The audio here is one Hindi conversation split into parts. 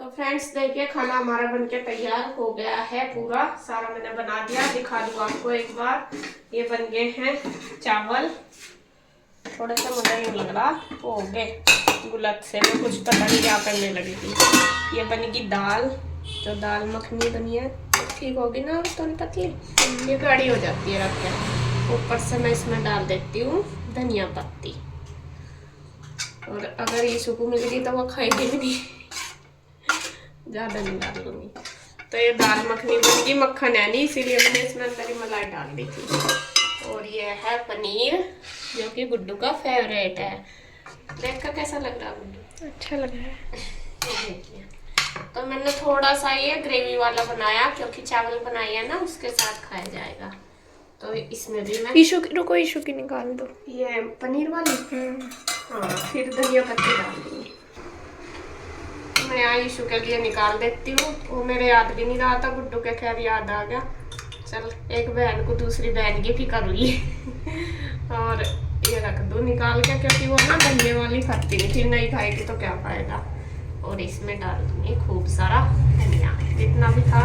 तो फ्रेंड्स देखिए खाना हमारा बनके तैयार हो गया है, पूरा सारा मैंने बना दिया। दिखा दूँ आपको एक बार। ये बन गए हैं चावल, थोड़ा सा मुझे नहीं लग रहा हो गए गुलत से, मैं कुछ पता नहीं क्या करने लगी थी। ये बनेगी दाल, जो दाल मखनी बनी है ठीक होगी ना, तो नहीं पतली, ये गाढ़ी हो जाती है रख के। ऊपर से मैं इसमें डाल देती हूँ धनिया पत्ती, और अगर ये सुकू मिल गई तो वो खाएगी भी नहीं, ज़्यादा नहीं डाल दूँगी। तो ये दाल मखनी बनेगी, मक्खन है नहीं इसीलिए मैंने इसमें अंदर ही मलाई डाल दी थी। और ये है पनीर जो कि गुड्डू का फेवरेट है। देख कर कैसा लग रहा है गुड्डू? अच्छा लग रहा है। तो मैंने थोड़ा सा ये ग्रेवी वाला बनाया क्योंकि चावल बनाई है ना, उसके साथ खाया जाएगा। तो इसमें भी मैं ईशु की, रुको ईशु की निकाल दो, ये पनीर वाली। हाँ फिर धनिया पत्ती डाल दूँगी मैं यहाँ। ईशु के लिए निकाल देती हूँ, वो मेरे याद भी नहीं रहा था, गुड्डू के खैर याद आ गया। चल एक बहन को दूसरी बहन की फिक्र हुई और ये रख दूँ निकाल के, क्योंकि वो ना धनिया वाली खाती नहीं, फिर नहीं खाएगी तो क्या खाएगा। और इसमें डाल दूँगी खूब सारा धनिया, जितना भी था।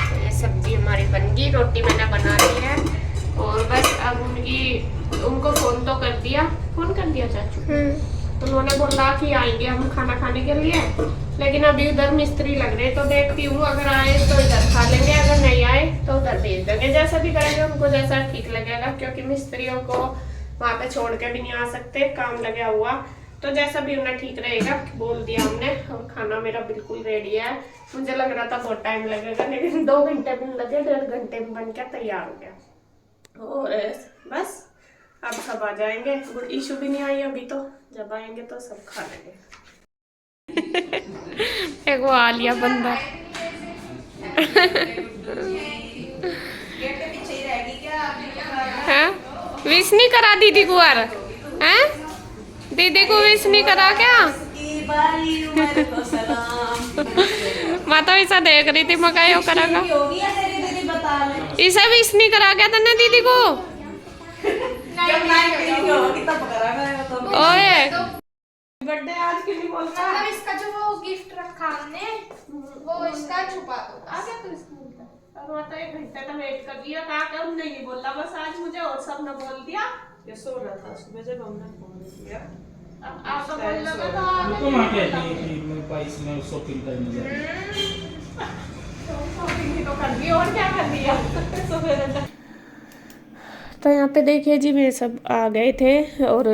तो ये सब्जी हमारी बन गई, रोटी मैंने बना ली है। और बस अब उनको फोन तो कर दिया, फोन कर दिया चाचू। तो उन्होंने बोला कि आएंगे हम खाना खाने के लिए, लेकिन अभी उधर मिस्त्री लग रहे, तो देखती हूँ अगर आए तो इधर खा लेंगे, अगर नहीं आए तो उधर भेज देंगे। जैसा भी करेंगे उनको जैसा ठीक लगेगा, क्योंकि मिस्त्रियों को वहाँ पे छोड़ के भी नहीं आ सकते, काम लगा हुआ। तो जैसा भी उन्हें ठीक रहेगा बोल दिया हमने। और खाना मेरा बिल्कुल रेडी है। मुझे लग रहा था बहुत टाइम लगेगा, लेकिन 2 घंटे में लगे, 1.5 घंटे में बन के तैयार हो गया। और बस अब सब आ जाएंगे, ईशू भी नहीं आई अभी, तो जब आएंगे तो सब खा लेंगे। एक वो आ लिया बंदा। हैं? विश नहीं करा दीदी को यार? हैं? दीदी को विश नहीं करा क्या? माता ऐसा देख रही थी, मका यो करेगा। इसे विश नहीं करा क्या तने दीदी को? ओए बर्थडे आज के लिए बोल रहा मतलब इसका जो वो गिफ्ट रखा हमने वो इसका छुपा दो। आ गया तो इसको अब माता 1 घंटे तक वेट कर लिया, कहा कि उन्होंने नहीं बोला, बस आज मुझे और सब ने बोल दिया। ये सो रहा था सुबह जब हमने फोन किया। अब आप तो बोल लगा तो रुको मां कहती है कि मैं 22 में शॉपिंग करने जा रही हूं। शॉपिंग तो कर दी, और क्या कर दिया सुबह। तो यहाँ पे देखिए जी मैं सब आ गए थे, और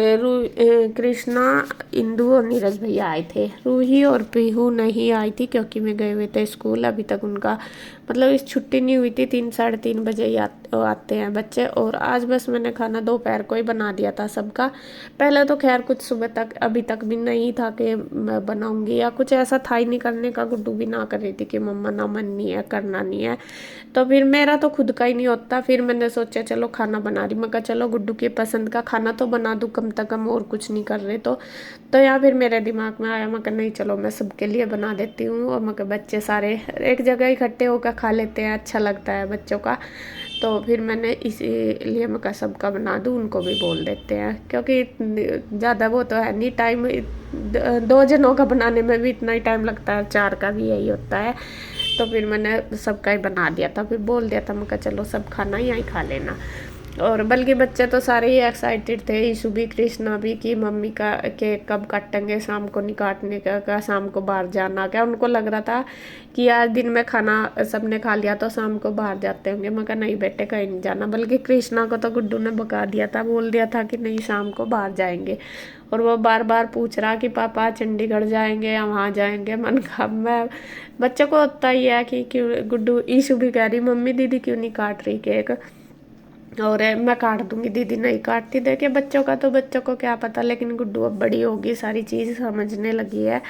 कृष्णा, इंदु और नीरज भैया आए थे। रूही और पीहू नहीं आई थी क्योंकि मैं गए हुए थे स्कूल। अभी तक उनका मतलब इस छुट्टी नहीं हुई थी, 3 साढ़े 3 बजे ही आते हैं बच्चे। और आज बस मैंने खाना दोपहर को ही बना दिया था सबका। पहले तो खैर कुछ सुबह तक अभी तक भी नहीं था कि मैं बनाऊंगी, या कुछ ऐसा था ही नहीं करने का। गुड्डू भी ना कर रही थी कि मम्मा ना मन नहीं है, करना नहीं है। तो फिर मेरा तो खुद का ही नहीं होता। फिर मैंने सोचा चलो खाना बना रही, मैं कहा चलो गुड्डू की पसंद का खाना तो बना दूँ कम से कम, और कुछ नहीं कर रहे। तो या फिर मेरे दिमाग में आया, मैं कहा नहीं चलो मैं सबके लिए बना देती हूँ। और मैं कहा बच्चे सारे एक जगह इकट्ठे होकर खा लेते हैं, अच्छा लगता है बच्चों का। तो फिर मैंने इसीलिए मैं कहा सबका बना दूँ, उनको भी बोल देते हैं, क्योंकि ज़्यादा वो तो है नहीं टाइम, 2 जनों का बनाने में भी इतना ही टाइम लगता है, 4 का भी यही होता है। तो फिर मैंने सबका ही बना दिया था, फिर बोल दिया था मैं कहा चलो सब खाना यहीं खा लेना। और बल्कि बच्चे तो सारे ही एक्साइटेड थे, ईशु भी कृष्णा भी, कि मम्मी का केक कब काटेंगे, शाम को नहीं काटने का शाम को बाहर जाना क्या। उनको लग रहा था कि आज दिन में खाना सबने खा लिया तो शाम को बाहर जाते होंगे। मैं कहा नहीं बेटे कहीं नहीं जाना। बल्कि कृष्णा को तो गुड्डू ने बका दिया था, बोल दिया था कि नहीं शाम को बाहर जाएंगे। और वो बार बार पूछ रहा कि पापा चंडीगढ़ जाएंगे या वहाँ जाएंगे। मन का मैं बच्चों को होता ही है कि क्यों। गुड्डू ईशु भी कह रही मम्मी दीदी क्यों नहीं काट रही केक, और मैं काट दूंगी, दीदी नहीं काटती। देखिए बच्चों का तो बच्चों को क्या पता, लेकिन गुड्डू अब बड़ी होगी, सारी चीज़ समझने लगी है।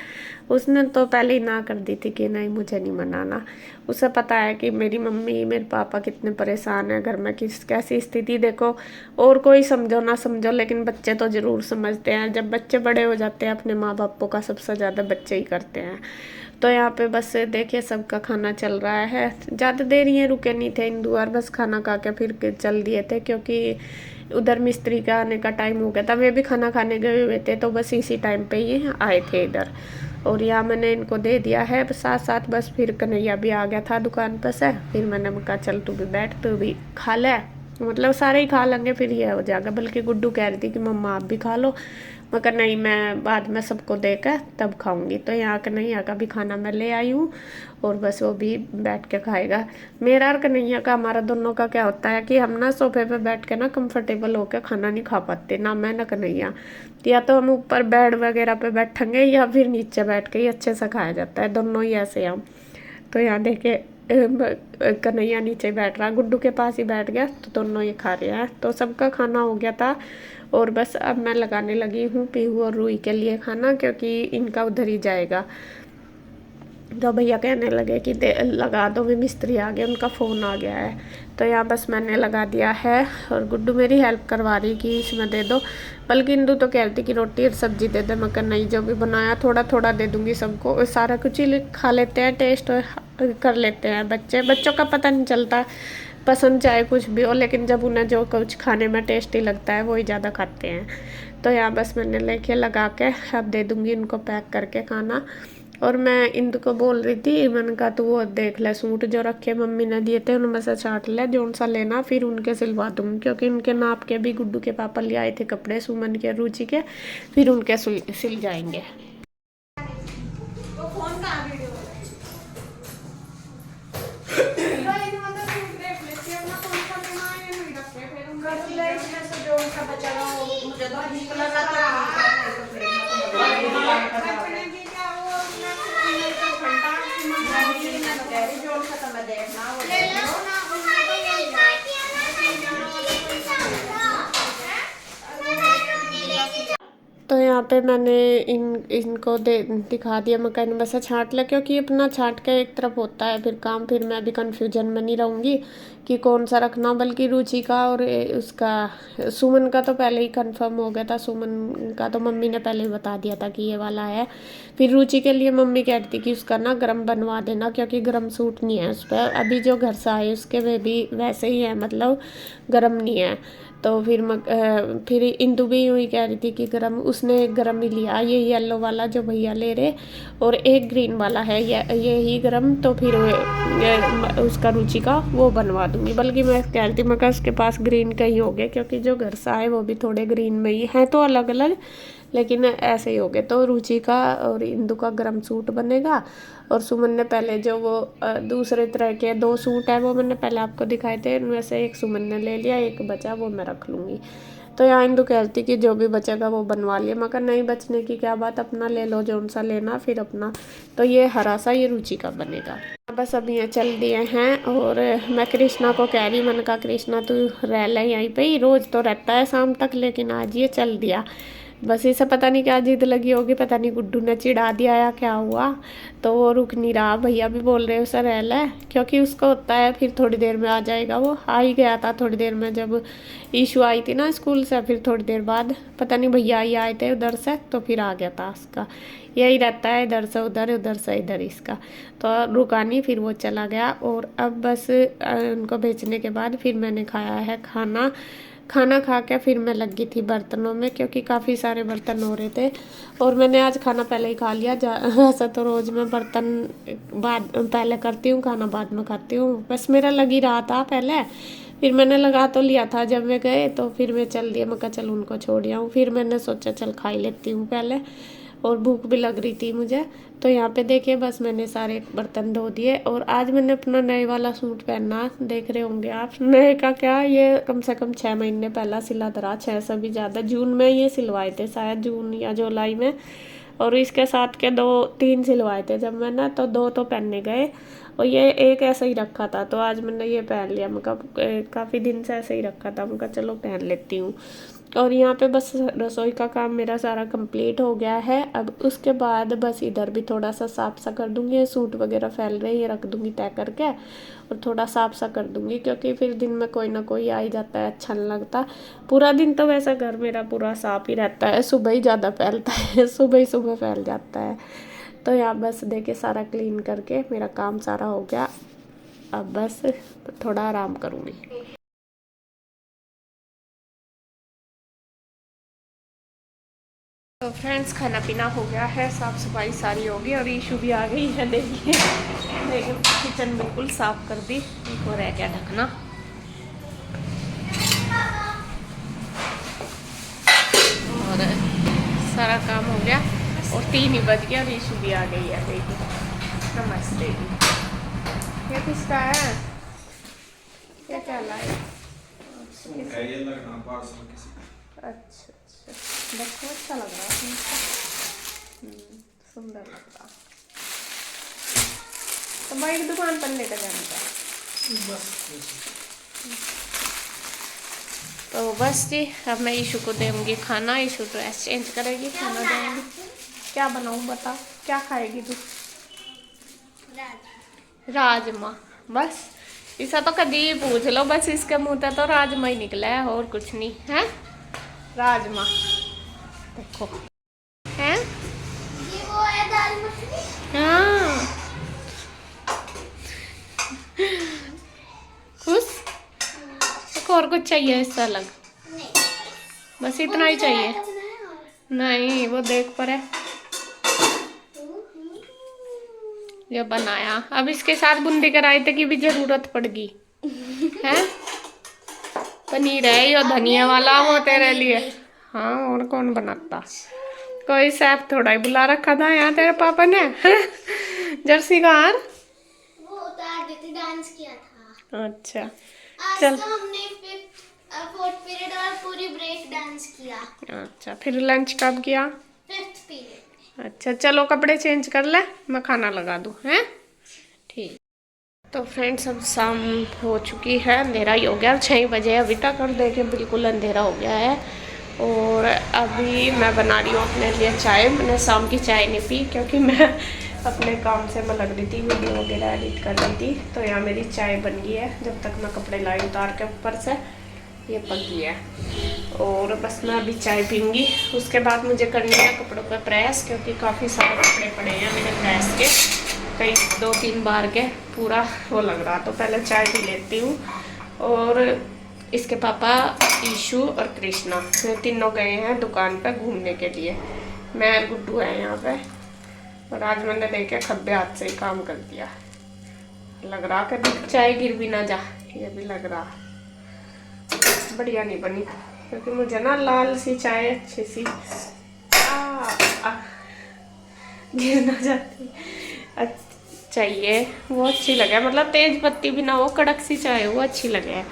उसने तो पहले ही ना कर दी थी कि नहीं मुझे नहीं मनाना। उसे पता है कि मेरी मम्मी मेरे पापा कितने परेशान हैं घर में, किस कैसी स्थिति। देखो और कोई समझो ना समझो, लेकिन बच्चे तो ज़रूर समझते हैं। जब बच्चे बड़े हो जाते हैं अपने माँ बापों का सबसे ज़्यादा बच्चे ही करते हैं। तो यहाँ पे बस देखिए सबका खाना चल रहा है। ज़्यादा देर ये रुके नहीं थे इंदु, और बस खाना खा के फिर चल दिए थे, क्योंकि उधर मिस्त्री का आने का टाइम हो गया था, वे भी खाना खाने गए हुए थे, तो बस इसी टाइम पे ही आए थे इधर। और यहाँ मैंने इनको दे दिया है साथ साथ, बस फिर कन्हैया भी आ गया था दुकान पर से, फिर मैंने कहा चल तू भी बैठ, तू भी खा ले, मतलब सारे ही खा लेंगे फिर ये हो जाएगा। बल्कि गुड्डू कह रही थी कि मम्मा आप भी खा लो, मैं कहा नहीं मैं बाद में सबको देकर तब खाऊंगी। तो यहाँ कन्हैया का भी खाना मैं ले आई हूँ और बस वो भी बैठ के खाएगा। मेरा और कन्हैया का, हमारा दोनों का क्या होता है कि हम ना सोफे पे बैठ के ना कंफर्टेबल होकर खाना नहीं खा पाते, ना मैं ना कन्हैया। या तो हम ऊपर बेड वगैरह पे बैठेंगे या फिर नीचे बैठ के ही अच्छे से खाया जाता है, दोनों ही ऐसे हम। तो यहाँ देखे कन्हैया नीचे बैठ रहा, गुड्डू के पास ही बैठ गया, तो दोनों ये खा रहे हैं। तो सबका खाना हो गया था और बस अब मैं लगाने लगी हूँ पीहू और रूही के लिए खाना, क्योंकि इनका उधर ही जाएगा। तो भैया कहने लगे कि लगा दो, भी मिस्त्री आ गए, उनका फ़ोन आ गया है। तो यहाँ बस मैंने लगा दिया है और गुड्डू मेरी हेल्प करवा रही कि इसमें दे दो, बल्कि इंदू तो कह रही थी कि रोटी और सब्जी दे दे। मैं नहीं, जो भी बनाया थोड़ा थोड़ा दे दूँगी सबको, सारा कुछ ही खा लेते हैं, टेस्ट कर लेते हैं बच्चों का पता नहीं चलता पसंद चाहे कुछ भी हो, लेकिन जब उन्हें जो कुछ खाने में टेस्टी लगता है वही ज़्यादा खाते हैं। तो यहाँ बस मैंने लेके लगा के अब दे दूँगी इनको पैक करके खाना। और मैं इंदु को बोल रही थी, मैंने कहा तू वो देख ले सूट जो रखे मम्मी ने दिए थे उनमें से छाट ले, जोन सा लेना फिर उनके सिलवा दूँगी, क्योंकि उनके नाप के भी गुड्डू के पापा ले आए थे कपड़े, सुमन के रुचि के, फिर उनके सिल जाएंगे। तो यहाँ पे मैंने इनको दिखा दिया, मैं कहने बस छाँट ले, क्योंकि अपना छाँट के एक तरफ होता है फिर काम, फिर मैं भी कंफ्यूजन में नहीं रहूँगी कि कौन सा रखना। बल्कि रुचि का और उसका सुमन का तो पहले ही कंफर्म हो गया था, सुमन का तो मम्मी ने पहले ही बता दिया था कि ये वाला है। फिर रुचि के लिए मम्मी कहती थी कि उसका ना गरम बनवा देना, क्योंकि गरम सूट नहीं है उस पर, अभी जो घर से आए उसके वे भी वैसे ही है, मतलब गरम नहीं है। तो फिर इंदु भी यूँ ही कह रही थी कि गरम, उसने एक गरम ही लिया, ये येलो वाला जो भैया ले रहे, और एक ग्रीन वाला है ये ही गरम। तो फिर उसका रुचि का वो बनवा दूंगी। बल्कि मैं कह रही थी, मैं कहा उसके पास ग्रीन का ही हो गया, क्योंकि जो घर से आए वो भी थोड़े ग्रीन में ही हैं, तो अलग अलग लेकिन ऐसे ही हो गए। तो रुचि का और इंदु का गरम सूट बनेगा। और सुमन ने पहले जो वो दूसरे तरह के 2 सूट है वो मैंने पहले आपको दिखाए थे, उनमें से एक सुमन ने ले लिया, एक बचा वो मैं रख लूँगी। तो यहाँ इंदु कहती कि जो भी बचेगा वो बनवा लिया। मैं कहा नहीं, बचने की क्या बात, अपना ले लो जो सा लेना फिर अपना। तो ये हरा सा ये रुचि का बनेगा। बस अब ये चल दिए हैं और मैं कृष्णा को कह रही, मैंने कहा कृष्णा तू रह ले यहीं पे ही, रोज़ तो रहता है शाम तक, लेकिन आज ये चल दिया। बस इसे पता नहीं क्या जिद लगी होगी, पता नहीं गुड्डू ने चिढ़ा दिया या क्या हुआ, तो वो रुक नहीं रहा। भैया भी बोल रहे उसे रह ले, क्योंकि उसको होता है फिर थोड़ी देर में आ जाएगा। वो आ ही गया था थोड़ी देर में, जब ईशू आई थी ना स्कूल से, फिर थोड़ी देर बाद पता नहीं भैया ही आए थे उधर से, तो फिर आ गया था उसका। यही रहता है, इधर से उधर, उधर से इधर इसका। तो रुका नहीं, फिर वो चला गया। और अब बस उनको बेचने के बाद फिर मैंने खाया है खाना खा के फिर मैं लगी थी बर्तनों में, क्योंकि काफ़ी सारे बर्तन हो रहे थे। और मैंने आज खाना पहले ही खा लिया, वैसा तो रोज़ मैं बर्तन पहले करती हूँ, खाना बाद में खाती हूँ। बस मेरा लग ही रहा था पहले, फिर मैंने लगा तो लिया था, जब वे गए तो फिर मैं चल दिया, मैं कहा चल उनको छोड़ आऊँ। फिर मैंने सोचा चल खा ही लेती हूँ पहले, और भूख भी लग रही थी मुझे। तो यहाँ पे देखिए बस मैंने सारे बर्तन धो दिए। और आज मैंने अपना नए वाला सूट पहना, देख रहे होंगे आप। नए का क्या, ये कम से कम 6 महीने पहला सिला धरा, 6 से भी ज़्यादा। जून में ये सिलवाए थे शायद, जून या जुलाई में। और इसके साथ के 2-3 सिलवाए थे जब मैंने, तो 2 तो पहनने गए और ये एक ऐसा ही रखा था। तो आज मैंने ये पहन लिया, मैं काफ़ी दिन से ऐसे ही रखा था, मैं चलो पहन लेती हूँ। और यहाँ पे बस रसोई का काम मेरा सारा कंप्लीट हो गया है। अब उसके बाद बस इधर भी थोड़ा सा साफ सा कर दूँगी, सूट वगैरह फैल रहे हैं ये रख दूँगी तय करके, और थोड़ा साफ सा कर दूँगी, क्योंकि फिर दिन में कोई ना कोई आ ही जाता है, अच्छा नहीं लगता। पूरा दिन तो वैसा घर मेरा पूरा साफ ही रहता है, सुबह ही ज़्यादा फैलता है, सुबह फैल जाता है। तो यहाँ बस देखिए सारा क्लीन करके मेरा काम सारा हो गया। अब बस थोड़ा आराम करूँगी। तो फ्रेंड्स खाना पीना हो गया है, साफ़ सफाई सारी होगी और ईशू भी आ गई है। देखिए देखिए किचन बिल्कुल साफ़ कर दी, एक और रह गया ढकना। और सारा काम हो गया और 3 ही बज गया और ईशू भी आ गई है। देखिए नमस्ते जी। ये किसका है? क्या क्या लाए? अच्छा बस अच्छा लग रहा है, सुंदर लग रहा। तो मैं एक दुकान पर लेकर जाने का। तो बस जी अब मैं ईशू को दूँगी खाना, ईशू ड्रेस चेंज करेगी, खाना देंगी। क्या बनाऊँ बता, क्या खाएगी तू? राजमा। बस इसा तो कभी पूछ लो, बस इसके मुँह से तो राजमा ही निकला है और कुछ नहीं है। राजमा देखो है, ये वो है दाल मखनी। हाँ खुश और कुछ चाहिए इससे अलग? नहीं, बस इतना ही चाहिए। नहीं वो देख पर है ये बनाया। अब इसके साथ बूंदी के रायते की भी जरूरत पड़गी है। पनीर है ये धनिया वाला, वो तेरे लिए। हाँ और कौन बनाता, कोई शेफ थोड़ा ही बुला रखा था यहाँ तेरे पापा ने। जर्सी कार वो उतार देते, डांस किया था। अच्छा आज चल। तो हमने फोर्थ पीरियड और पूरी ब्रेक डांस किया। अच्छा फिर लंच कब किया? 5th period. अच्छा चलो कपड़े चेंज कर ले, मैं खाना लगा दूँ हैं। ठीक। तो फ्रेंड्स अब शाम हो चुकी है, अंधेरा ही हो गया, 6 बजे अभी तक, और देखिए बिल्कुल अंधेरा हो गया है। और अभी मैं बना रही हूँ अपने लिए चाय। मैंने शाम की चाय नहीं पी क्योंकि मैं अपने काम से मैं लग रही थी, वीडियो वगैरह एडिट कर रही थी। तो यहाँ मेरी चाय बन गई है, जब तक मैं कपड़े लाई उतार के ऊपर से, ये पक गई है। और बस मैं अभी चाय पीऊँगी, उसके बाद मुझे करनी है कपड़ों पे प्रेस, क्योंकि काफ़ी सारे कपड़े पड़े हैं मेरे प्रेस के, कई 2-3 बार के, पूरा वो लग रहा। तो पहले चाय पी लेती हूँ। और इसके पापा ईशु और कृष्णा तीनों गए हैं दुकान पे घूमने के लिए, मैं और गुड्डू है यहाँ पे। और आज मैंने देखे खब्बे हाथ से ही काम कर दिया, लग रहा कि चाय गिर भी ना जा। ये भी लग रहा बढ़िया नहीं बनी, क्योंकि मुझे ना लाल सी चाय अच्छी सी गिर ना जाती चाहिए, वो अच्छी लगे, मतलब तेज पत्ती भी ना हो, कड़क सी चाय वो अच्छी लगे।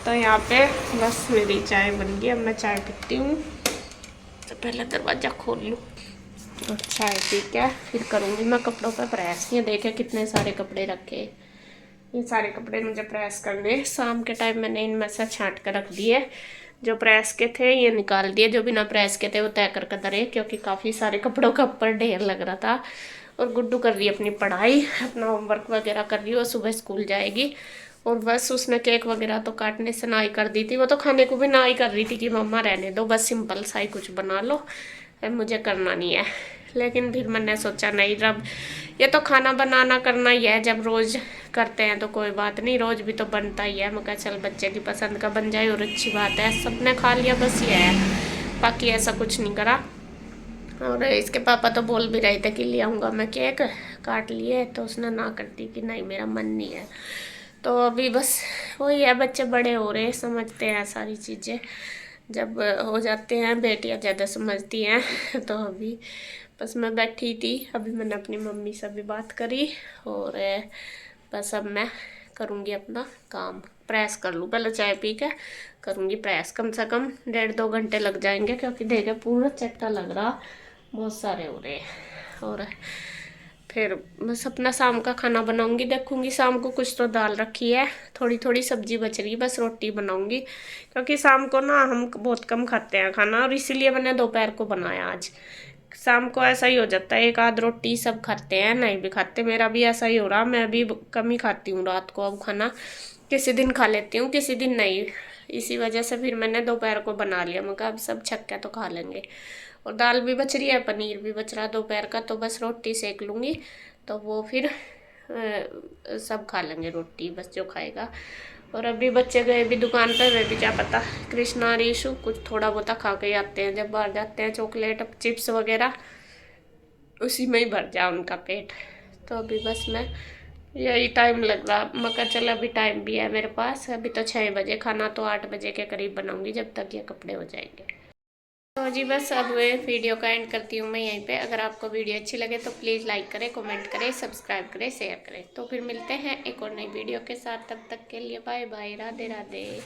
तो यहाँ पे बस मेरी चाय बन गई, अब मैं चाय पीती हूँ। तो पहले दरवाज़ा खोल लूँ और चाय पी के फिर करूँगी मैं कपड़ों पे प्रेस। ये देखे कितने सारे कपड़े रखे, ये सारे कपड़े मुझे प्रेस करने। शाम के टाइम मैंने इनमें से छांट कर रख दिए, जो प्रेस के थे ये निकाल दिए, जो बिना प्रेस के थे वो तय कर दरे, क्योंकि काफ़ी सारे कपड़ों का ऊपर ढेर लग रहा था। और गुड्डू कर रही है अपनी पढ़ाई, अपना होमवर्क वगैरह कर रही है, वो सुबह स्कूल जाएगी। और बस उसने केक वगैरह तो काटने से ना ही कर दी थी, वो तो खाने को भी ना ही कर रही थी कि मम्मा रहने दो, बस सिंपल सा ही कुछ बना लो, मुझे करना नहीं है। लेकिन फिर मैंने सोचा नहीं, जब ये तो खाना बनाना करना ही है, जब रोज़ करते हैं तो कोई बात नहीं, रोज़ भी तो बनता ही है। मैं कहा चल बच्चे की पसंद का बन जाए और अच्छी बात है, सबने खा लिया बस ये है, बाकी ऐसा कुछ नहीं करा। और इसके पापा तो बोल भी रहे थे कि ले आऊँगा मैं केक, काट लिए, तो उसने ना कर दी कि नहीं मेरा मन नहीं है। तो अभी बस वही है, बच्चे बड़े हो रहे हैं, समझते हैं सारी चीज़ें, जब हो जाते हैं बेटियां ज़्यादा समझती हैं। तो अभी बस मैं बैठी थी, अभी मैंने अपनी मम्मी से भी बात करी, और बस अब मैं करूँगी अपना काम, प्रेस कर लूँ, पहले चाय पी के करूँगी प्रेस। कम से कम 1.5-2 घंटे लग जाएंगे, क्योंकि देखे पूरा चट्टा लग रहा, बहुत सारे हो रहे हैं। और फिर बस अपना शाम का खाना बनाऊंगी, देखूंगी शाम को कुछ तो दाल रखी है, थोड़ी थोड़ी सब्जी बच रही, बस रोटी बनाऊंगी, क्योंकि शाम को ना हम बहुत कम खाते हैं खाना, और इसीलिए मैंने दोपहर को बनाया आज। शाम को ऐसा ही हो जाता है, 1-आध रोटी सब खाते हैं, नहीं भी खाते, मेरा भी ऐसा ही हो रहा, मैं भी कम ही खाती हूँ रात को अब खाना, किसी दिन खा लेती हूँ किसी दिन नहीं। इसी वजह से फिर मैंने दोपहर को बना लिया, मैं कहा अब सब छक्का तो खा लेंगे। और दाल भी बच रही है, पनीर भी बच रहा दोपहर का, तो बस रोटी सेक लूँगी, तो वो फिर सब खा लेंगे रोटी, बस जो खाएगा। और अभी बच्चे गए भी दुकान पे, वे भी क्या पता कृष्णा और ईशु कुछ थोड़ा बहुत खा के ही आते हैं जब बाहर जाते हैं, चॉकलेट चिप्स वगैरह, उसी में ही भर जाए उनका पेट। तो अभी बस मैं यही टाइम लग रहा, मगर चल अभी टाइम भी है मेरे पास, अभी तो 6 बजे, खाना तो 8 बजे के करीब बनाऊंगी जब तक ये कपड़े हो जाएंगे। तो जी बस अब मैं वीडियो का एंड करती हूँ मैं यहीं पे। अगर आपको वीडियो अच्छी लगे तो प्लीज़ लाइक करें, कमेंट करें, सब्सक्राइब करें, शेयर करें। तो फिर मिलते हैं एक और नई वीडियो के साथ, तब तक के लिए बाय बाय, राधे राधे।